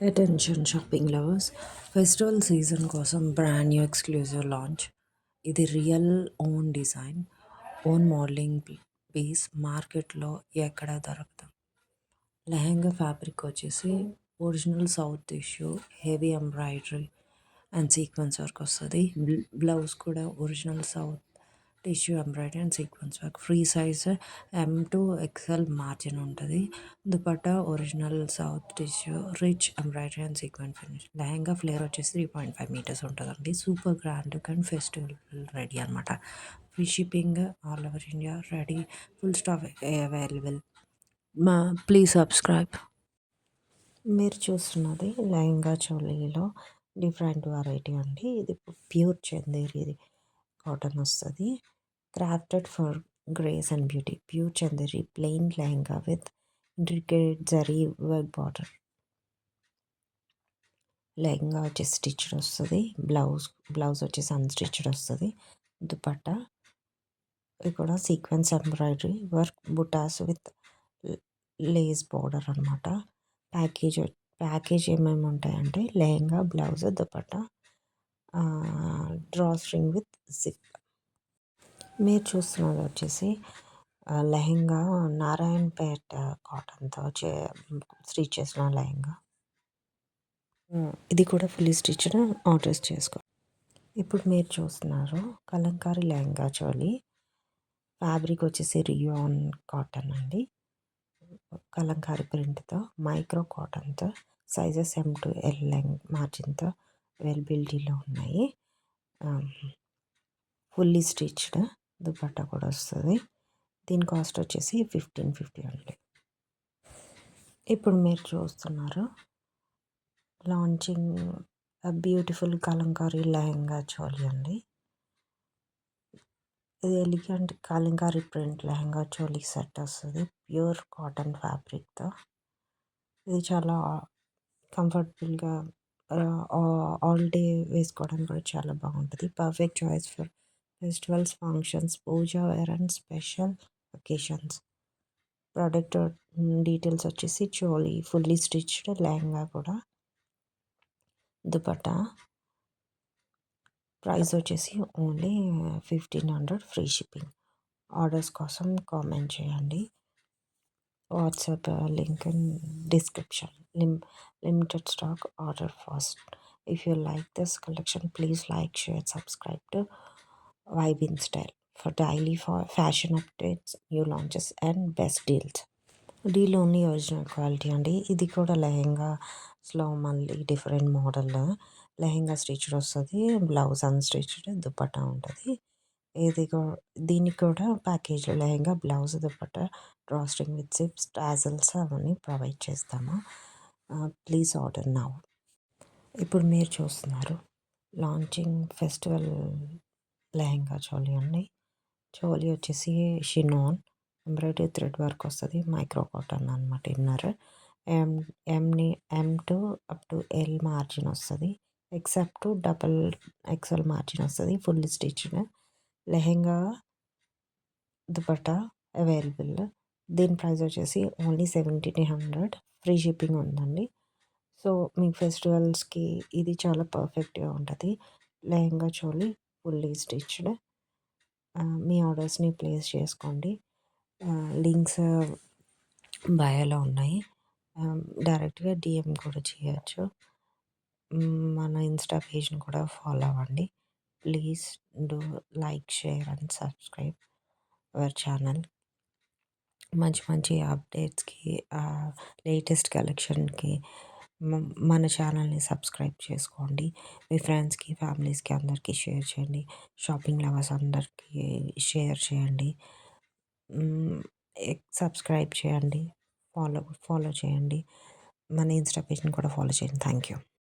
Attention shopping lovers, festival season కోసం brand new exclusive launch. ఇది real own design, own modelling piece మార్కెట్లో ఎక్కడ దొరకదు. లెహంగా ఫ్యాబ్రిక్ వచ్చేసి original south tissue, heavy embroidery and sequence work వస్తుంది. Blouse కూడా original south tissue embroidery and sequence work. Free size M to XL margin ఉంటుంది. Dupatta original south tissue, rich embroidery and sequence finish. Lehenga flare వచ్చేసి 3.5 metres ఉంటుందండి. Super grand and festival ready అనమాట. Free shipping all over India, ready, full stock available. Please subscribe. మీరు చూస్తున్నది లెహంగా చోలీలో different variety అండి. ఇది pure Chanderi cotton వస్తుంది. Crafted for grace and beauty. Pure Chanderi plain lehenga with intricate zari work border. Lehenga వచ్చేసి stitched వస్తుంది. Blouse వచ్చేసి అన్స్టిచ్డ్ వస్తుంది. దుపట్టా ఇక్కడ సీక్వెన్స్ ఎంబ్రాయిడరీ వర్క్ బుటాస్ విత్ లేస్ బార్డర్ అనమాట. ప్యాకేజ్ ఏమేమి ఉంటాయంటే lehenga, blouse, dupatta, draw string with zip. మీరు చూస్తున్నది వచ్చేసి లెహంగా నారాయణపేట కాటన్తో స్టిచ్ చేసిన లెహంగా. ఇది కూడా ఫుల్లీ స్టిచ్డ్, ఆర్డర్స్ చేసుకో. ఇప్పుడు మీరు చూస్తున్నారు కలంకారీ లెహంగా చోలీ. ఫ్యాబ్రిక్ వచ్చేసి రియాన్ కాటన్ అండి. కలంకారీ ప్రింట్తో, మైక్రో కాటన్తో, sizes M to L length మార్జిన్తో అవైలబిలిటీలో ఉన్నాయి. ఫుల్లీ స్టిచ్డ్ దుపట్టా కూడా వస్తుంది. దీని కాస్ట్ వచ్చేసి 1550 అండి. ఇప్పుడు మీరు చూస్తున్నారు లాంచింగ్ బ్యూటిఫుల్ కలంకారీ లెహంగా చోలీ అండి. ఇది elegant Kalamkari print lehenga choli set వస్తుంది. ప్యూర్ కాటన్ ఫ్యాబ్రిక్తో. ఇది చాలా కంఫర్టబుల్గా ఆల్ డే వేసుకోవడానికి కూడా చాలా బాగుంటుంది. Perfect choice for festivals, functions, puja wear and special occasions. Product details వచ్చేసి చోలీ ఫుల్లీ స్టిచ్డ్ లెహంగా కూడా. దుపట్టా ప్రైస్ వచ్చేసి ఓన్లీ 1500, ఫ్రీ షిప్పింగ్. ఆర్డర్స్ కోసం కామెంట్ చేయండి. WhatsApp link in description. Limited stock, order fast. If you like this collection, please like, share, subscribe to Vibe in Style for daily fashion updates, new launches and best deals. Deal only original quality అండి. ఇది కూడా లెహంగాస్లో మళ్ళీ different model. Lehenga stitched వస్తుంది, blouse unstitched, dupatta ఉంటుంది. దీనికి కూడా ప్యాకేజ్లో lehenga, blouse, dupatta, draw string with zips, tassels అవన్నీ ప్రొవైడ్ చేస్తాము. Please order now. ఇప్పుడు మీరు చూస్తున్నారు లాంచింగ్ ఫెస్టివల్ లెహంగా చోలీ అండి. చోలీ వచ్చేసి షినాన్ ఎంబ్రాయిడరీ థ్రెడ్ వర్క్ వస్తుంది. మైక్రో కాటన్ అనమాట. Inner M to L margin వస్తుంది. XL మార్జిన్ వస్తుంది. Fully stitched lehenga, dupatta available. దీని ప్రైస్ వచ్చేసి ఓన్లీ 1700, ఫ్రీ షిప్పింగ్ ఉందండి. సో మీ ఫెస్టివల్స్కి ఇది చాలా పర్ఫెక్ట్గా ఉంటుంది. Lehenga choli fully stitched. మీ ఆర్డర్స్ని ప్లేస్ చేసుకోండి. లింక్స్ బయోలో ఉన్నాయి. డైరెక్ట్గా DM కూడా చేయొచ్చు. మన ఇన్స్టా పేజ్ని కూడా ఫాలో అవ్వండి. Please do like, share and subscribe our channel. మంచి మంచి అప్డేట్స్కి, లేటెస్ట్ కలెక్షన్కి మన ఛానల్ని సబ్స్క్రైబ్ చేసుకోండి. మీ ఫ్రెండ్స్కి, ఫ్యామిలీస్కి అందరికీ షేర్ చేయండి. షాపింగ్ లవర్స్ అందరికీ షేర్ చేయండి. సబ్స్క్రైబ్ చేయండి, ఫాలో చేయండి. మన ఇన్స్టా పేజ్ని కూడా ఫాలో చేయండి. Thank you.